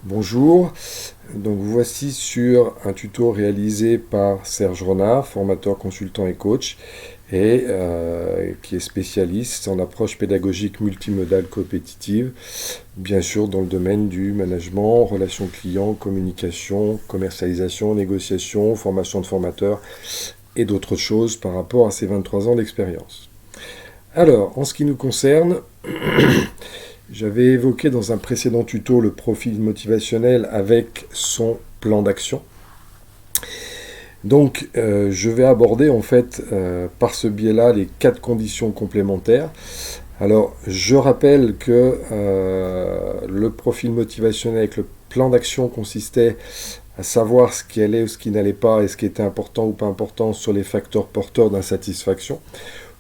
Bonjour, donc voici sur un tuto réalisé par Serge Renard, formateur, consultant et coach, et qui est spécialiste en approche pédagogique multimodale compétitive, bien sûr dans le domaine du management, relations clients, communication, commercialisation, négociation, formation de formateurs et d'autres choses par rapport à ces 23 ans d'expérience. Alors, en ce qui nous concerne, j'avais évoqué dans un précédent tuto le profil motivationnel avec son plan d'action. Donc, je vais aborder en fait par ce biais-là les 4 conditions complémentaires. Alors, je rappelle que le profil motivationnel avec le plan d'action consistait à savoir ce qui allait ou ce qui n'allait pas et ce qui était important ou pas important sur les facteurs porteurs d'insatisfaction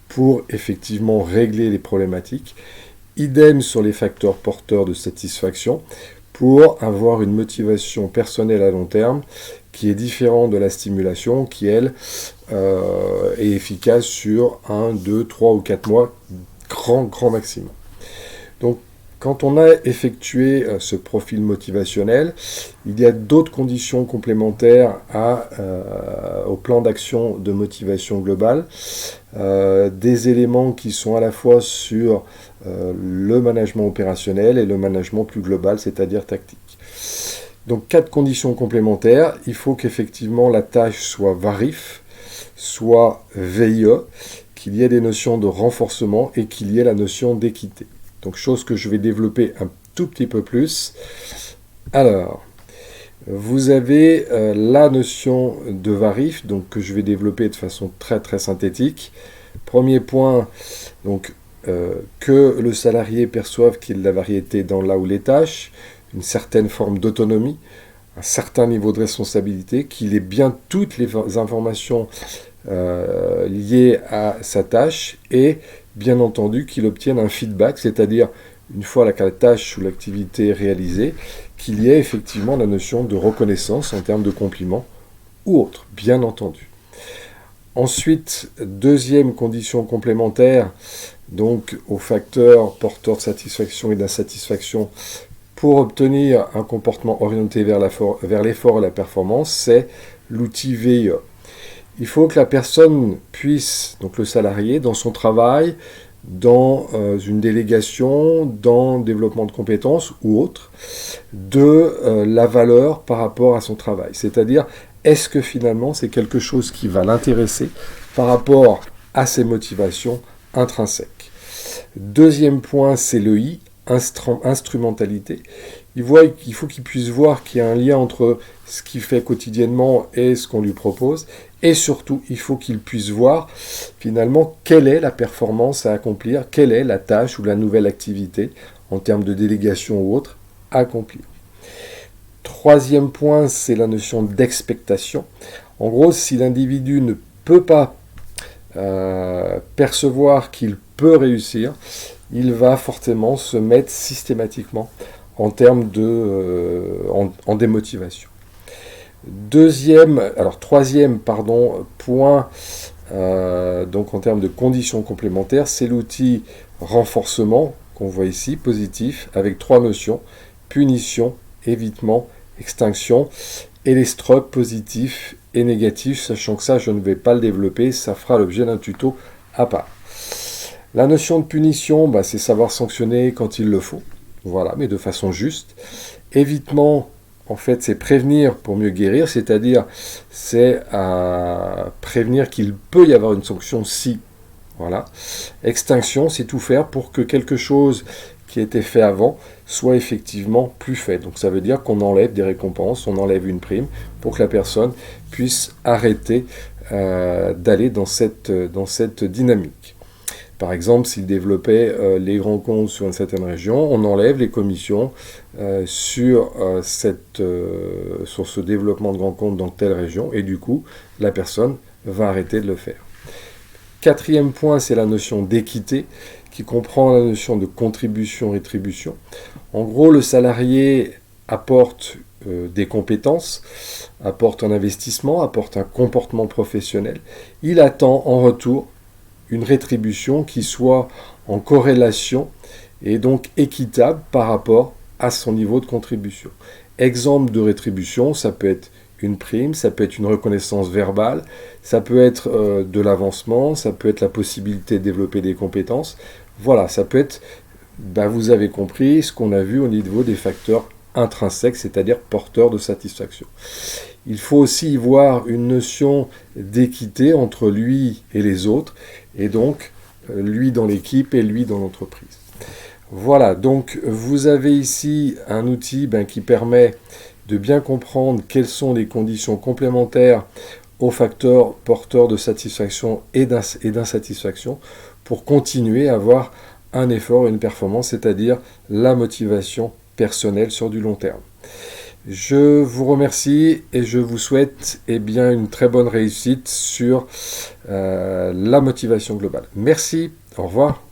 pour effectivement régler les problématiques. Idem sur les facteurs porteurs de satisfaction pour avoir une motivation personnelle à long terme qui est différente de la stimulation qui, elle, est efficace sur 1, 2, 3 ou 4 mois, grand maximum. Donc, quand on a effectué ce profil motivationnel, il y a d'autres conditions complémentaires au plan d'action de motivation globale, des éléments qui sont à la fois sur le management opérationnel et le management plus global, c'est-à-dire tactique. Donc 4 conditions complémentaires. Il faut qu'effectivement la tâche soit VARIF, soit VIE, qu'il y ait des notions de renforcement et qu'il y ait la notion d'équité. Donc chose que je vais développer un tout petit peu plus. Alors, vous avez la notion de VARIF, donc que je vais développer de façon très synthétique. Premier point, donc que le salarié perçoive qu'il y a de la variété dans là ou les tâches, une certaine forme d'autonomie, un certain niveau de responsabilité, qu'il ait bien toutes les informations liées à sa tâche et bien entendu qu'il obtienne un feedback, c'est-à-dire une fois la tâche ou l'activité réalisée, qu'il y ait effectivement la notion de reconnaissance en termes de compliments ou autre, bien entendu. Ensuite, deuxième condition complémentaire, donc aux facteurs porteurs de satisfaction et d'insatisfaction, pour obtenir un comportement orienté vers l'effort et la performance, c'est l'outil VIE. Il faut que la personne puisse, donc le salarié, dans son travail, dans une délégation, dans le développement de compétences ou autre, de la valeur par rapport à son travail. C'est-à-dire, est-ce que finalement c'est quelque chose qui va l'intéresser par rapport à ses motivations intrinsèques. Deuxième point, c'est le I, instrumentalité. Il faut qu'il puisse voir qu'il y a un lien entre ce qu'il fait quotidiennement et ce qu'on lui propose. Et surtout, il faut qu'il puisse voir finalement quelle est la performance à accomplir, quelle est la tâche ou la nouvelle activité en termes de délégation ou autre à accomplir. Troisième point, c'est la notion d'expectation. En gros, si l'individu ne peut pas percevoir qu'il peut réussir, il va forcément se mettre systématiquement en termes en démotivation. Troisième point, donc en termes de conditions complémentaires, c'est l'outil renforcement qu'on voit ici, positif, avec 3 notions, punition, évitement, extinction, et les strokes positifs et négatifs, sachant que ça, je ne vais pas le développer, ça fera l'objet d'un tuto à part. La notion de punition, c'est savoir sanctionner quand il le faut, voilà, mais de façon juste. Évitement, en fait, c'est prévenir pour mieux guérir, c'est-à-dire c'est prévenir qu'il peut y avoir une sanction si, voilà. Extinction, c'est tout faire pour que quelque chose qui a été fait avant soit effectivement plus fait. Donc ça veut dire qu'on enlève des récompenses, on enlève une prime pour que la personne puisse arrêter d'aller dans cette dynamique. Par exemple, s'il développait les grands comptes sur une certaine région, on enlève les commissions sur ce développement de grands comptes dans telle région, et du coup, la personne va arrêter de le faire. Quatrième point, c'est la notion d'équité, qui comprend la notion de contribution-rétribution. En gros, le salarié apporte des compétences, apporte un investissement, apporte un comportement professionnel. Il attend en retour une rétribution qui soit en corrélation et donc équitable par rapport à son niveau de contribution. Exemple de rétribution, ça peut être une prime, ça peut être une reconnaissance verbale, ça peut être de l'avancement, ça peut être la possibilité de développer des compétences. Voilà, ça peut être, vous avez compris ce qu'on a vu au niveau des facteurs intrinsèques, c'est-à-dire porteurs de satisfaction. Il faut aussi y voir une notion d'équité entre lui et les autres, et donc lui dans l'équipe et lui dans l'entreprise. Voilà, donc vous avez ici un outil qui permet de bien comprendre quelles sont les conditions complémentaires aux facteurs porteurs de satisfaction et d'insatisfaction pour continuer à avoir un effort et une performance, c'est-à-dire la motivation personnelle sur du long terme. Je vous remercie et je vous souhaite une très bonne réussite sur la motivation globale. Merci, au revoir.